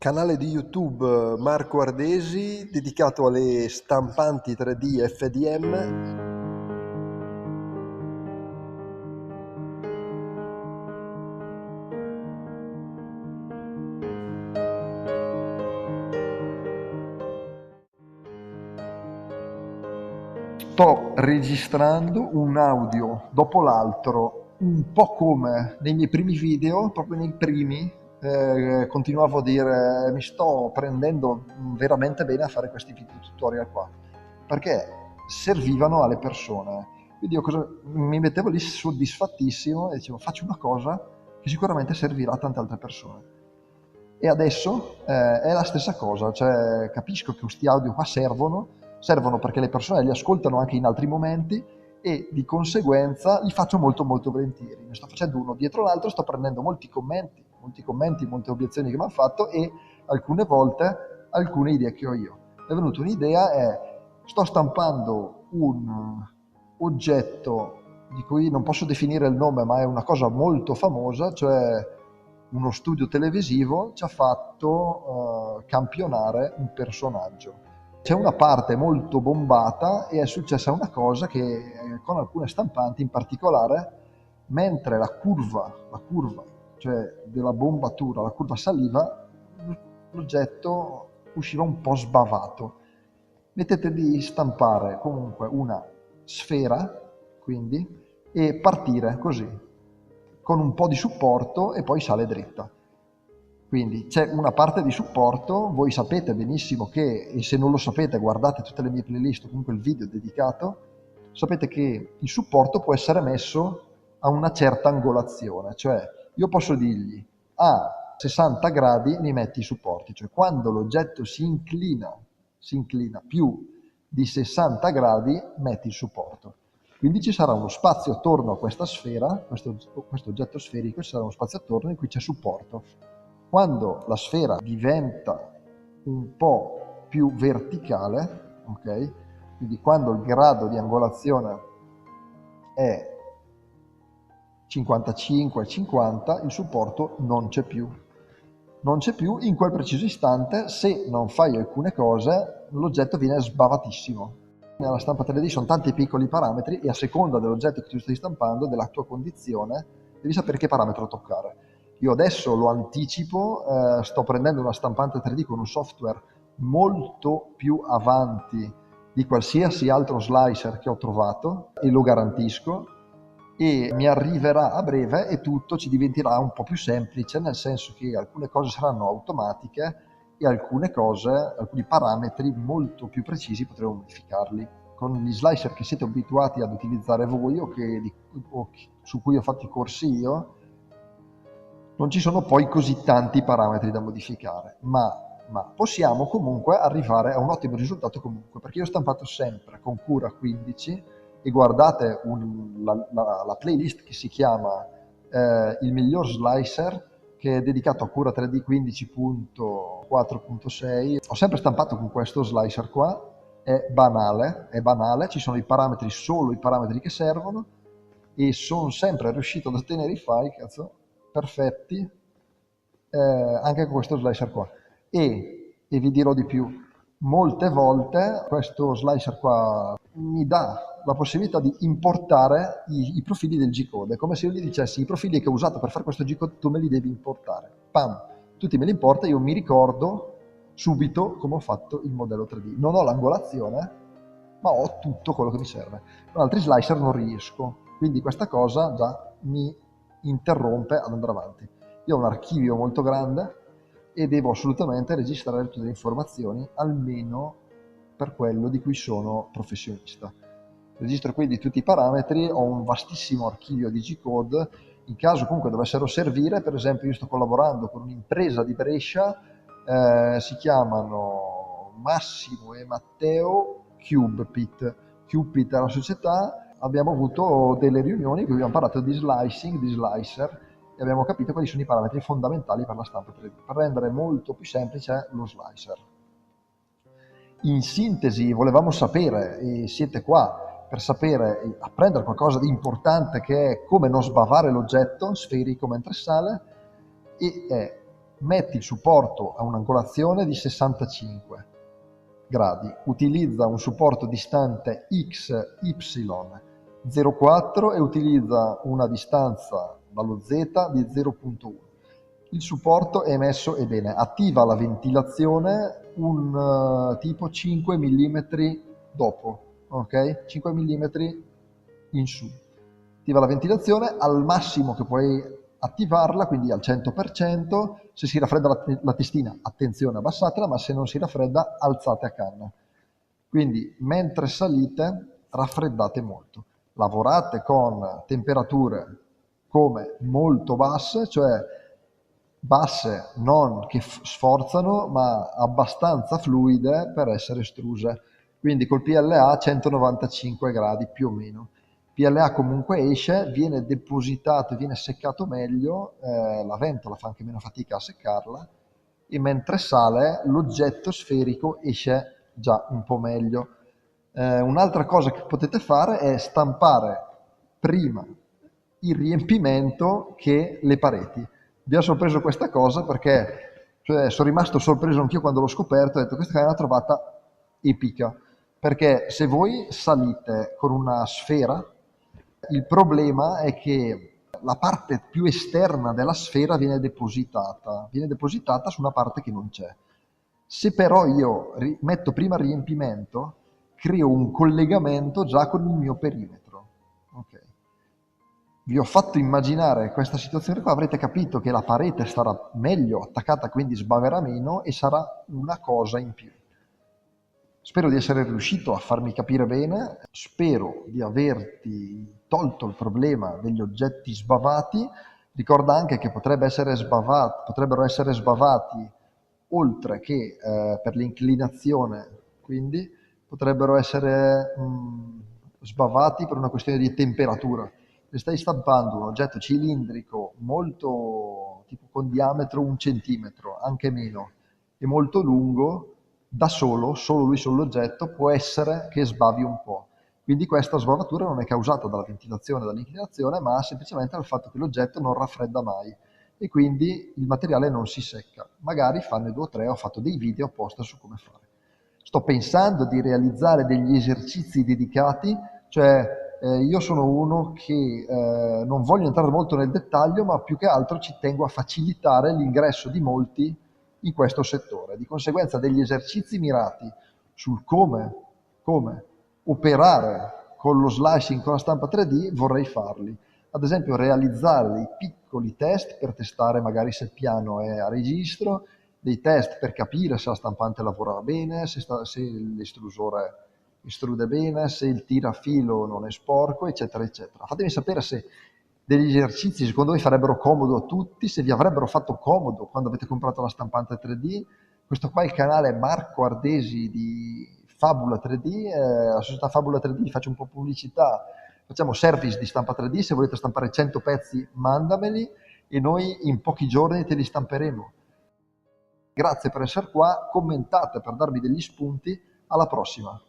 Canale di YouTube Marco Ardesi dedicato alle stampanti 3D FDM. Sto registrando un audio dopo l'altro, un po' come nei miei primi video, proprio nei primi, continuavo a dire mi sto prendendo veramente bene a fare questi video tutorial qua, perché servivano alle persone. Quindi io mi mettevo lì soddisfattissimo e dicevo faccio una cosa che sicuramente servirà a tante altre persone. E adesso è la stessa cosa, cioè capisco che questi audio qua servono perché le persone li ascoltano anche in altri momenti e di conseguenza li faccio molto molto volentieri. Ne sto facendo uno dietro l'altro, sto prendendo molti commenti, molte obiezioni che mi hanno fatto e alcune volte alcune idee che ho io. È venuta un'idea, sto stampando un oggetto di cui non posso definire il nome, ma è una cosa molto famosa, cioè uno studio televisivo ci ha fatto campionare un personaggio. C'è una parte molto bombata e è successa una cosa che con alcune stampanti in particolare, mentre la curva, cioè della bombatura, la curva saliva, l'oggetto usciva un po' sbavato. Mettete di stampare comunque una sfera, quindi, e partire così, con un po' di supporto e poi sale dritta. Quindi c'è una parte di supporto, voi sapete benissimo che, e se non lo sapete guardate tutte le mie playlist o comunque il video dedicato, sapete che il supporto può essere messo a una certa angolazione, cioè io posso dirgli a 60 gradi mi metti i supporti, cioè quando l'oggetto si inclina più di 60 gradi metti il supporto. Quindi ci sarà uno spazio attorno a questa sfera, questo oggetto sferico, ci sarà uno spazio attorno in cui c'è supporto. Quando la sfera diventa un po' più verticale, ok? Quindi quando il grado di angolazione è 55-50, il supporto non c'è più. Non c'è più, in quel preciso istante, se non fai alcune cose, l'oggetto viene sbavatissimo. Nella stampa 3D sono tanti piccoli parametri e a seconda dell'oggetto che tu stai stampando, della tua condizione, devi sapere che parametro toccare. Io adesso lo anticipo, sto prendendo una stampante 3D con un software molto più avanti di qualsiasi altro slicer che ho trovato e lo garantisco, e mi arriverà a breve e tutto ci diventerà un po' più semplice, nel senso che alcune cose saranno automatiche e alcuni parametri molto più precisi potremo modificarli. Con gli slicer che siete abituati ad utilizzare voi o su cui ho fatto i corsi io, non ci sono poi così tanti parametri da modificare, ma possiamo comunque arrivare a un ottimo risultato comunque, perché io ho stampato sempre con Cura 15 e guardate la playlist che si chiama Il miglior slicer, che è dedicato a Cura 3D 15.4.6. Ho sempre stampato con questo slicer qua, è banale, ci sono solo i parametri che servono e sono sempre riuscito ad ottenere i file, perfetti, anche con questo slicer qua. E vi dirò di più, molte volte questo slicer qua mi dà la possibilità di importare i profili del G-code. È come se io gli dicessi: i profili che ho usato per fare questo G-code tu me li devi importare. Pam, tutti me li importa, io mi ricordo subito come ho fatto il modello 3D. Non ho l'angolazione, ma ho tutto quello che mi serve. Con altri slicer non riesco, quindi questa cosa già mi interrompe ad andare avanti. Io ho un archivio molto grande e devo assolutamente registrare tutte le informazioni, almeno per quello di cui sono professionista. Registro quindi tutti i parametri, ho un vastissimo archivio di G-code, in caso comunque dovessero servire. Per esempio io sto collaborando con un'impresa di Brescia, si chiamano Massimo e Matteo CubePit. CubePit è la società. Abbiamo avuto delle riunioni in cui abbiamo parlato di slicing, di slicer, e abbiamo capito quali sono i parametri fondamentali per la stampa 3D, per rendere molto più semplice lo slicer. In sintesi, volevamo sapere, e siete qua per sapere e apprendere qualcosa di importante, che è come non sbavare l'oggetto sferico mentre sale, e metti il supporto a un'angolazione di 65 gradi, utilizza un supporto distante XY 0,4 e utilizza una distanza dallo Z di 0,1. Il supporto è messo e bene, attiva la ventilazione tipo 5 mm dopo, ok? 5 mm in su. Attiva la ventilazione al massimo che puoi attivarla, quindi al 100%. Se si raffredda la testina, attenzione, abbassatela, ma se non si raffredda, alzate a canna. Quindi mentre salite, raffreddate molto. Lavorate con temperature come molto basse, cioè basse non che sforzano, ma abbastanza fluide per essere estruse. Quindi col PLA 195 gradi più o meno. PLA comunque esce, viene depositato e viene seccato meglio, la ventola fa anche meno fatica a seccarla, e mentre sale l'oggetto sferico esce già un po' meglio. Un'altra cosa che potete fare è stampare prima il riempimento che le pareti. Vi ho sorpreso questa cosa perché sono rimasto sorpreso anch'io quando l'ho scoperto, ho detto questa è una trovata epica, perché se voi salite con una sfera, il problema è che la parte più esterna della sfera viene depositata su una parte che non c'è. Se però io metto prima il riempimento, creo un collegamento già con il mio perimetro. Ok. Vi ho fatto immaginare questa situazione qua, avrete capito che la parete starà meglio attaccata, quindi sbaverà meno e sarà una cosa in più. Spero di essere riuscito a farmi capire bene, spero di averti tolto il problema degli oggetti sbavati. Ricorda anche che potrebbero essere sbavati oltre che per l'inclinazione, quindi potrebbero essere sbavati per una questione di temperatura. Se stai stampando un oggetto cilindrico molto tipo con diametro 1 centimetro, anche meno, e molto lungo, da solo lui sull'oggetto, può essere che sbavi un po'. Quindi questa sbavatura non è causata dalla ventilazione e dall'inclinazione, ma semplicemente dal fatto che l'oggetto non raffredda mai e quindi il materiale non si secca. Magari fanno 2 o 3, ho fatto dei video apposta su come fare. Sto pensando di realizzare degli esercizi dedicati, cioè io sono uno che non voglio entrare molto nel dettaglio, ma più che altro ci tengo a facilitare l'ingresso di molti in questo settore. Di conseguenza degli esercizi mirati sul come operare con lo slashing, con la stampa 3D, vorrei farli. Ad esempio realizzare dei piccoli test per testare magari se il piano è a registro, dei test per capire se la stampante lavora bene, se l'estrusore estrude bene, se il tirafilo non è sporco, eccetera, eccetera. Fatemi sapere se degli esercizi secondo voi farebbero comodo a tutti, se vi avrebbero fatto comodo quando avete comprato la stampante 3D. Questo qua è il canale Marco Ardesi di Fabula 3D, la società Fabula 3D, faccio un po' pubblicità, facciamo service di stampa 3D, se volete stampare 100 pezzi mandameli e noi in pochi giorni te li stamperemo. Grazie per essere qua, commentate per darmi degli spunti, alla prossima.